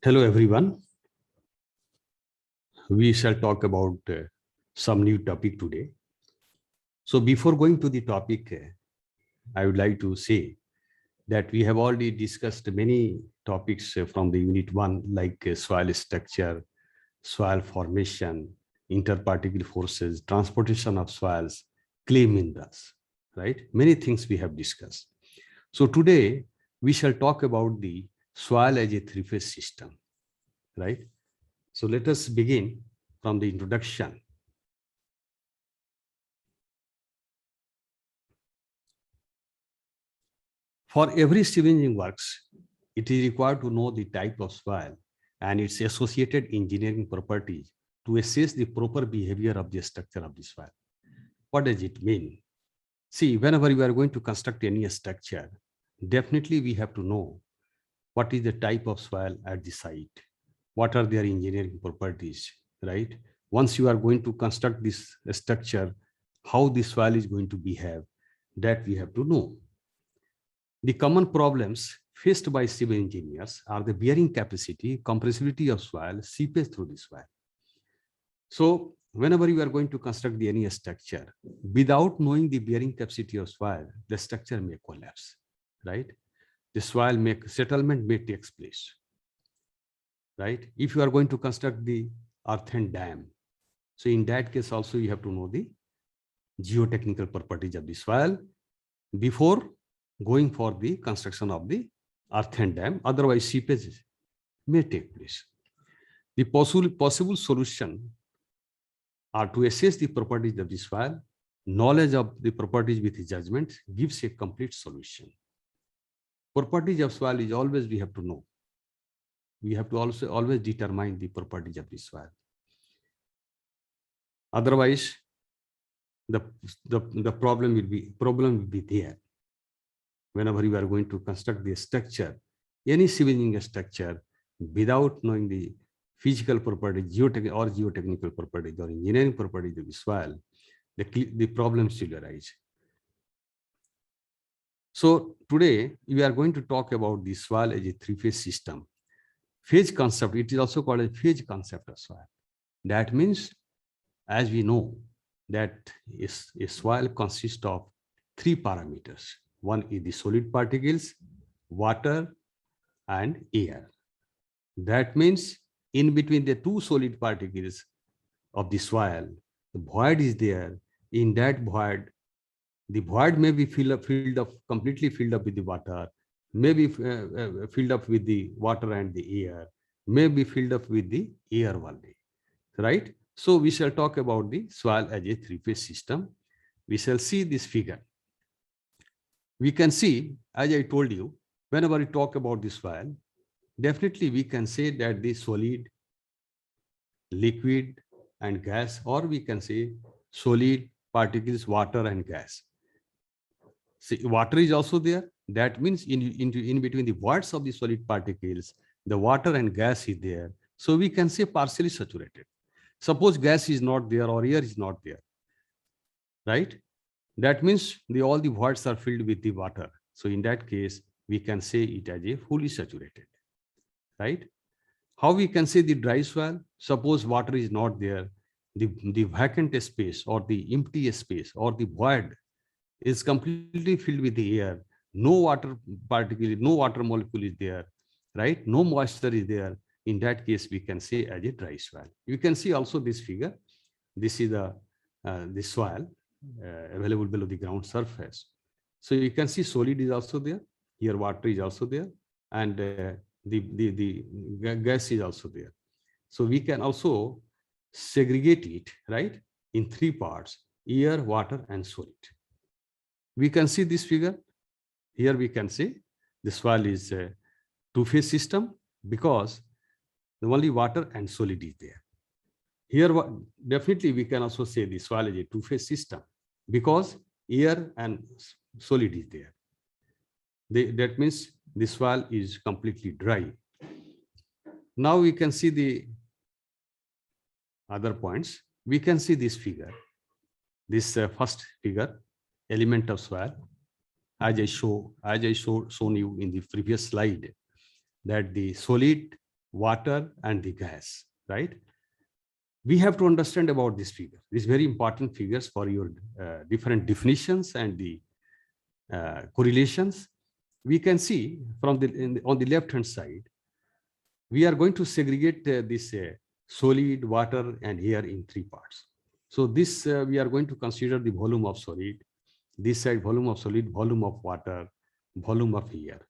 Hello everyone. We shall talk about some new topic today. So before going to the topic, I would like to say that we have already discussed many topics from the unit 1 like soil structure, soil formation, interparticle forces, transportation of soils, clay minerals, right? Many things we have discussed. So today we shall talk about the soil as a three-phase system, right? So let us begin from the introduction. For every civil engineering works, it is required to know the type of soil and its associated engineering properties to assess the proper behavior of the structure of the soil. What does it mean? See, whenever we are going to construct any structure, definitely we have to know what is the type of soil at the site, what are their engineering properties, right? Once you are going to construct this structure, how the soil is going to behave, that we have to know. The common problems faced by civil engineers are the bearing capacity, compressibility of soil, seepage through the soil. So whenever you are going to construct any structure, without knowing the bearing capacity of soil, the structure may collapse, right? The soil settlement may take place, right? If you are going to construct the earthen dam, so in that case also you have to know the geotechnical properties of the soil before going for the construction of the earthen dam, otherwise seepage may take place. The possible solution are to assess the properties of the soil. Knowledge of the properties with judgment gives a complete solution. Properties of soil is always we have to know. We have to also always determine the properties of the soil. Otherwise, the problem will be there. Whenever you are going to construct the structure, any civil engineering structure, without knowing the physical properties, geotechnical properties or engineering properties of the soil, the problems will arise. So today we are going to talk about the soil as a three-phase system. Phase concept, it is also called a phase concept of soil. That means, as we know, that a soil consists of three parameters. One is the solid particles, water, and air. That means in between the two solid particles of the soil, the void is there. In that void, the void may be completely filled up with the water, may be filled up with the water and the air, may be filled up with the air only, right? So we shall talk about the soil as a three-phase system. We shall see this figure. We can see, as I told you, whenever we talk about the soil, definitely we can say that the solid, liquid, and gas, or we can say solid, particles, water, and gas. See, water is also there. That means in between the voids of the solid particles, the water and gas is there. So we can say partially saturated. Suppose gas is not there or air is not there, right? That means all the voids are filled with the water. So in that case, we can say it as a fully saturated, right? How we can say the dry soil? Suppose water is not there, the vacant space or the empty space or the void is completely filled with the air. No water particle, no water molecule is there, right? No moisture is there. In that case, we can say as a dry soil. You can see also this figure. This is the soil available below the ground surface. So you can see solid is also there. Here water is also there, and the gas is also there. So we can also segregate it, right, in three parts: air, water, and solid. We can see this figure. Here we can see the soil is a two-phase system because only water and solid is there. Here, definitely we can also say the soil is a two-phase system because air and solid is there. That means the soil is completely dry. Now we can see the other points. We can see this figure, this first figure, element of soil, as I shown you in the previous slide, that the solid, water, and the gas, right? We have to understand about this figure. These very important figures for your different definitions and the correlations. We can see from on the left hand side, we are going to segregate this solid, water, and air in three parts. So this we are going to consider the volume of solid, this side volume of solid, volume of water, volume of air.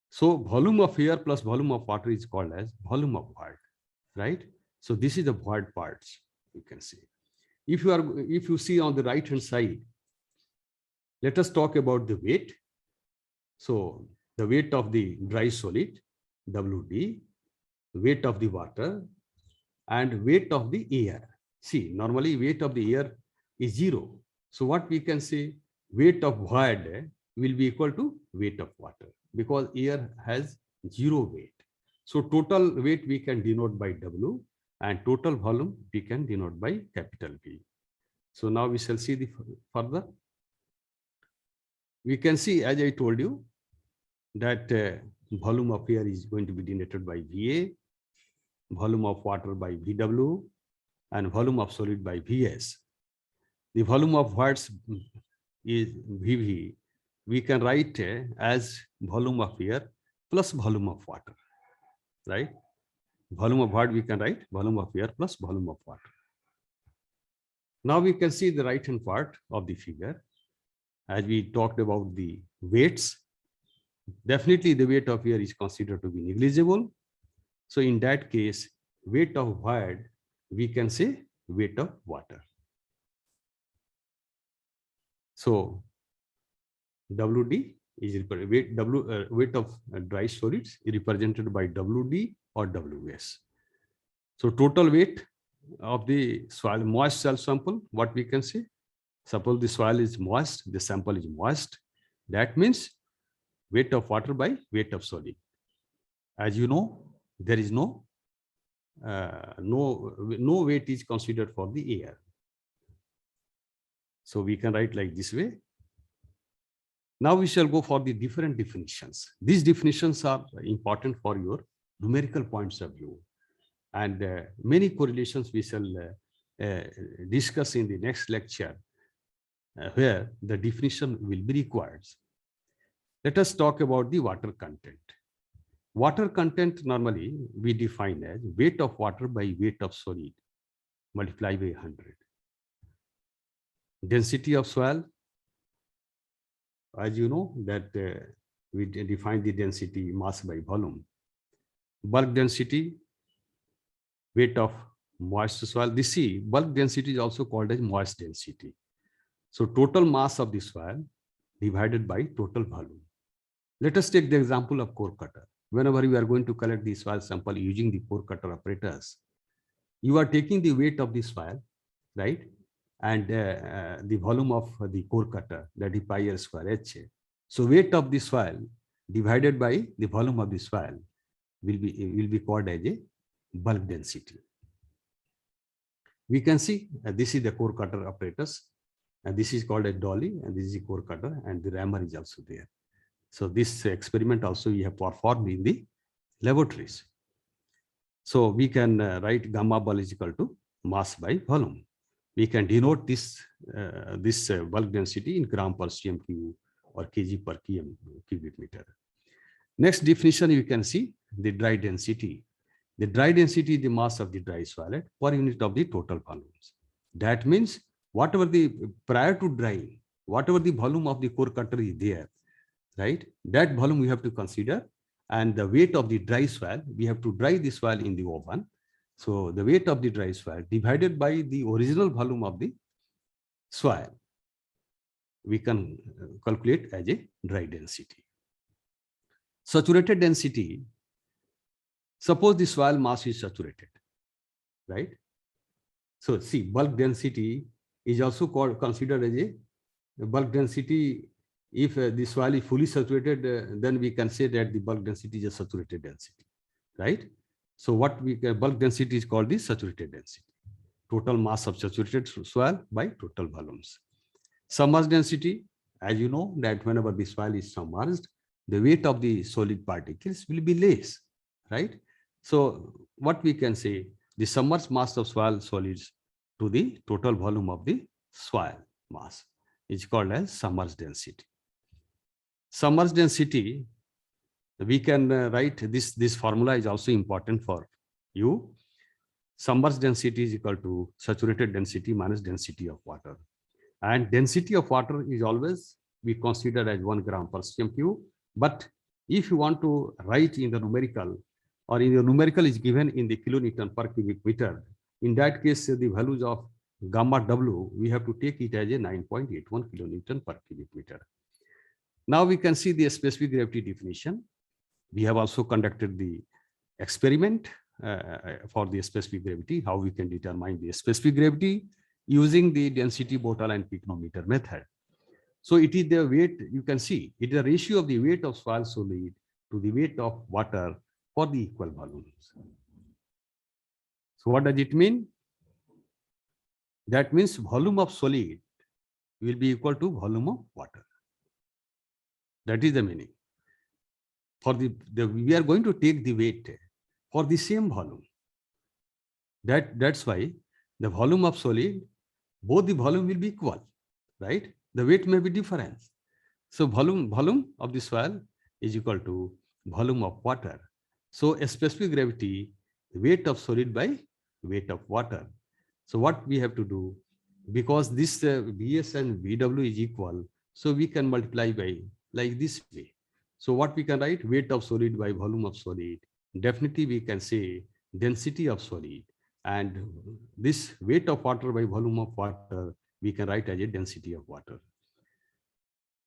So volume of air plus volume of water is called as volume of void, right? So this is the void parts, you can see. If you see on the right hand side, let us talk about the weight. So the weight of the dry solid, WD, weight of the water, and weight of the air. See, normally weight of the air is 0. So what we can say, weight of void will be equal to weight of water, because air has 0 weight. So total weight we can denote by W, and total volume we can denote by capital V. So now we shall see the further. We can see, as I told you, that volume of air is going to be denoted by VA, volume of water by VW, and volume of solid by VS. The volume of voids is VV. We can write as volume of air plus volume of water, right? Volume of void we can write volume of air plus volume of water. Now we can see the right hand part of the figure. As we talked about the weights, definitely the weight of air is considered to be negligible. So in that case, weight of void, we can say weight of water. So WD is weight of dry solids is represented by WD or WS. So total weight of the soil, moist soil sample, what we can say? Suppose the soil is moist, the sample is moist. That means weight of water by weight of solid. As you know, there is no weight is considered for the air. So we can write like this way. Now we shall go for the different definitions. These definitions are important for your numerical points of view, and many correlations we shall discuss in the next lecture, where the definition will be required. Let us talk about the water content. Water content normally we define as weight of water by weight of solid multiplied by 100. Density of soil, as you know that we define the density mass by volume. Bulk density, weight of moist soil. This see, bulk density is also called as moist density. So total mass of the soil divided by total volume. Let us take the example of core cutter. Whenever you are going to collect the soil sample using the core cutter apparatus, you are taking the weight of the soil, right? And the volume of the core cutter, that is pi r square H. So weight of the soil divided by the volume of the soil will be called as a bulk density. We can see this is the core cutter apparatus, and this is called a dolly, and this is a core cutter, and the rammer is also there. So this experiment also we have performed in the laboratories. So we can write gamma ball is equal to mass by volume. We can denote this bulk density in gram per cm cube or kg per cubic meter. Next definition, you can see the dry density. The dry density is the mass of the dry solid per unit of the total volumes. That means whatever the prior to drying, whatever the volume of the core cutter is there, right? That volume we have to consider, and the weight of the dry soil, we have to dry the soil in the oven. So the weight of the dry soil divided by the original volume of the soil, we can calculate as a dry density. Saturated density, suppose the soil mass is saturated, right? So see, bulk density is also considered as a bulk density. If the soil is fully saturated, then we can say that the bulk density is a saturated density, right? So what we bulk density is called the saturated density, total mass of saturated soil by total volumes. Submerged density, as you know that whenever the soil is submerged, the weight of the solid particles will be less, right? So what we can say, the submerged mass of soil solids to the total volume of the soil mass is called as submerged density. Submerged density, we can write this formula is also important for you. Submerged density is equal to saturated density minus density of water. And density of water is always be considered as 1 gram per cm cube. But if you want to write in the numerical, or in the numerical is given in the kilonewton per cubic meter, in that case, the values of gamma W, we have to take it as a 9.81 kilonewton per cubic meter. Now we can see the specific gravity definition. We have also conducted the experiment for the specific gravity, how we can determine the specific gravity using the density bottle and pycnometer method. So it is the weight, you can see, it is a ratio of the weight of soil solid to the weight of water for the equal volumes. So what does it mean? That means volume of solid will be equal to volume of water. That is the meaning. For we are going to take the weight for the same volume. That's why the volume of solid, both the volume will be equal, right? The weight may be different. So volume of the soil is equal to volume of water. So a specific gravity, weight of solid by weight of water. So what we have to do, because this Vs and Vw is equal, so we can multiply by like this way. So what we can write, weight of solid by volume of solid. Definitely we can say density of solid, and this weight of water by volume of water, we can write as a density of water.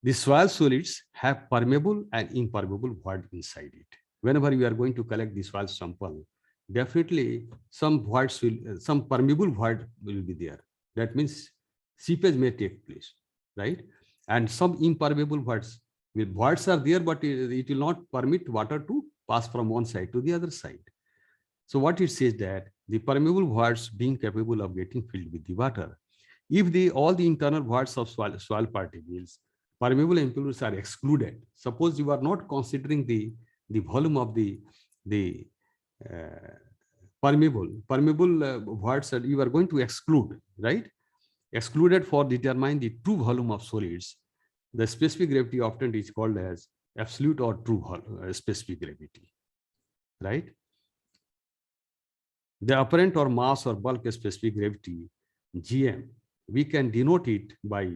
The soil solids have permeable and impermeable void inside it. Whenever we are going to collect the soil sample, definitely some voids will, some permeable void will be there. That means seepage may take place, right? And some impermeable voids. Voids are there, but it will not permit water to pass from one side to the other side. So what it says that the permeable voids being capable of getting filled with the water. If all the internal voids of soil particles, permeable impurities are excluded. Suppose you are not considering the volume of the permeable voids that you are going to exclude, right? Excluded for determine the true volume of solids. The specific gravity often is called as absolute or true specific gravity, right? The apparent or mass or bulk specific gravity, GM, we can denote it by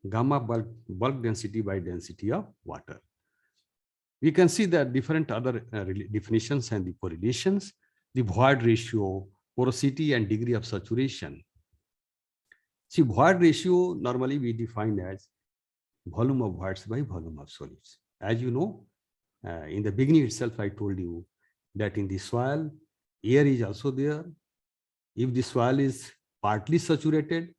gamma bulk density by density of water. We can see that different other definitions and the correlations, the void ratio, porosity, and degree of saturation. See, void ratio normally we define as volume of voids by volume of solids. As you know, in the beginning itself, I told you that in the soil, air is also there. If the soil is partly saturated,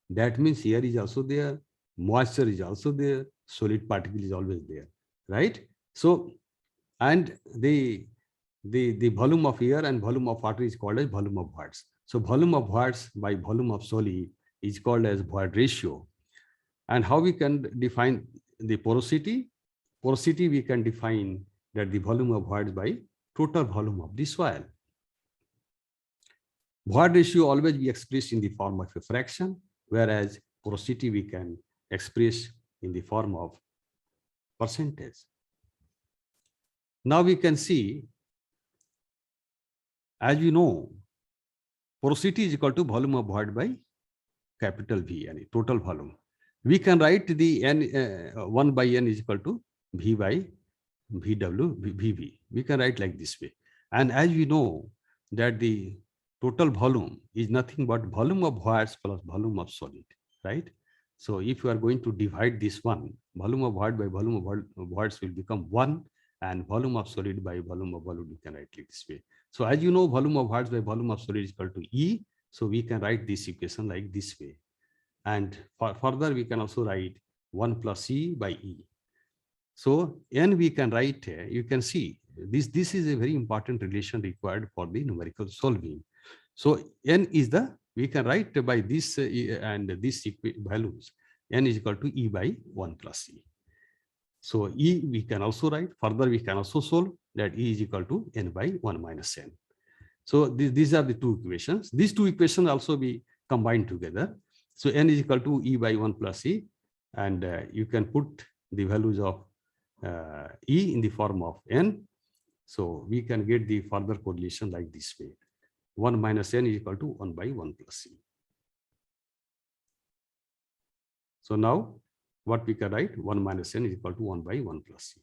that means air is also there, moisture is also there, solid particle is always there, right? So, and the volume of air and volume of water is called as volume of voids. So volume of voids by volume of solid is called as void ratio. And how we can define the porosity? Porosity we can define that the volume of voids by total volume of the soil. Void ratio always be expressed in the form of a fraction, whereas porosity we can express in the form of percentage. Now we can see, as you know, porosity is equal to volume of void by capital V, and total volume. We can write the n 1 by n is equal to V by VW, VV. We can write like this way. And as we know that the total volume is nothing but volume of voids plus volume of solid, right? So if you are going to divide this one, volume of void by volume of voids will become 1, and volume of solid by volume of volume, we can write like this way. So as you know, volume of voids by volume of solid is equal to E. So we can write this equation like this way. And further, we can also write 1 plus E by E. So N we can write, you can see, this is a very important relation required for the numerical solving. So N is we can write by this and this values. N is equal to E by 1 plus E. So E we can also write, further we can also solve that E is equal to N by 1 minus N. So these are the two equations. These two equations also be combined together. So n is equal to E by 1 plus E, and you can put the values of E in the form of n. So we can get the further correlation like this way. 1 minus n is equal to 1 by 1 plus E. So now what we can write, 1 minus n is equal to 1 by 1 plus C.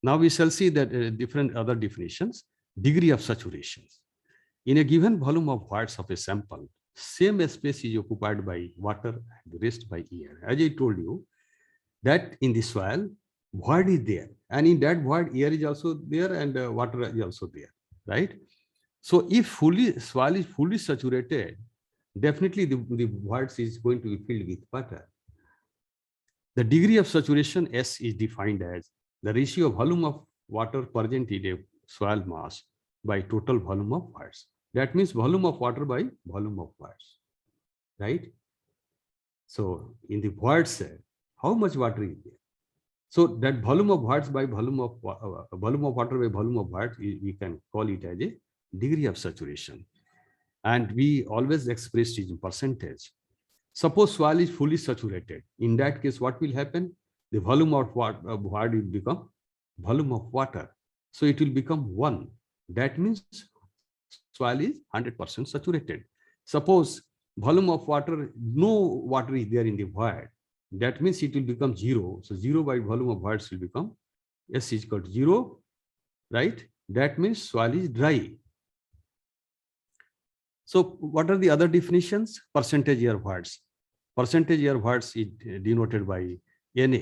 Now we shall see that different other definitions. Degree of saturation. In a given volume of watts of a sample, same space is occupied by water and the rest by air. As I told you, that in the soil, void is there. And in that void, air is also there and water is also there, right? So if soil is fully saturated, definitely the void is going to be filled with water. The degree of saturation S is defined as the ratio of volume of water present in a soil mass by total volume of watts. That means volume of water by volume of watts, right? So in the watts, how much water is there? So that volume of watts by volume of water by volume of watts, we can call it as a degree of saturation. And we always express it in percentage. Suppose soil is fully saturated. In that case, what will happen? The volume of water will become volume of water. So it will become 1. That means soil is 100% saturated. Suppose volume of water, no water is there in the void. That means it will become 0. So 0 by volume of voids will become S is equal to 0, right? That means soil is dry. So what are the other definitions? Percentage air voids. Percentage air voids is denoted by Na.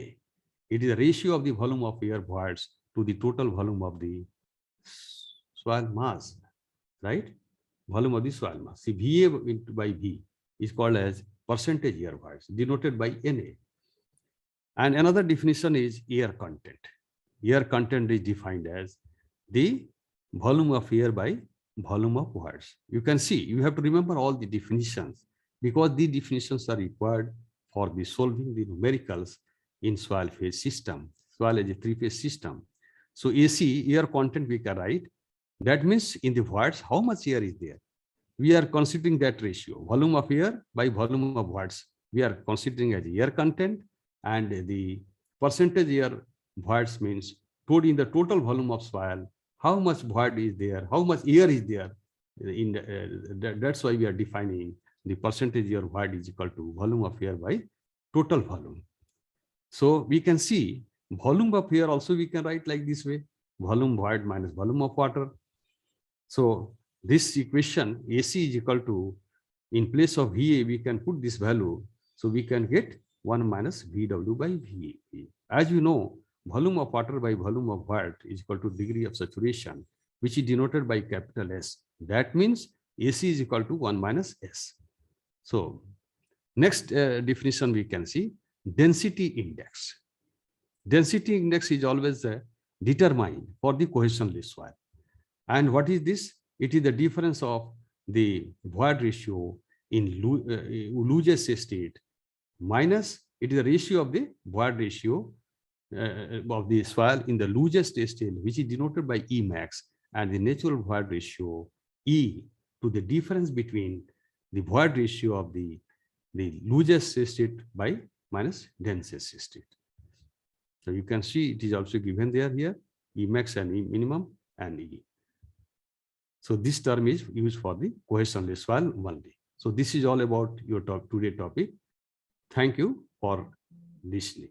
It is a ratio of the volume of air voids to the total volume of the soil mass, right? Volume of the soil mass. See, Va by V is called as percentage air voids, denoted by Na. And another definition is air content. Air content is defined as the volume of air by volume of voids. You can see, you have to remember all the definitions because the definitions are required for the solving the numericals in soil phase system. Soil is a 3-phase system. So AC, air content, we can write. That means in the voids, how much air is there? We are considering that ratio, volume of air by volume of voids. We are considering as air content, and the percentage air voids means in the total volume of soil, how much void is there, how much air is there. That's why we are defining the percentage air void is equal to volume of air by total volume. So we can see volume of air also we can write like this way, volume void minus volume of water. So this equation AC is equal to, in place of VA, we can put this value. So we can get 1 minus VW by VA. As you know, volume of water by volume of void is equal to degree of saturation, which is denoted by capital S. That means AC is equal to 1 minus S. So next definition we can see, density index. Density index is always determined for the cohesionless soil. And what is this? It is the difference of the void ratio in loosest state minus, it is the ratio of the void ratio of the soil in the loosest state, which is denoted by E max, and the natural void ratio E to the difference between the void ratio of the loosest state by minus densest state. So you can see it is also given there here, E max and E minimum and E. So this term is used for the cohesionless soil only. So this is all about your today topic. Thank you for listening.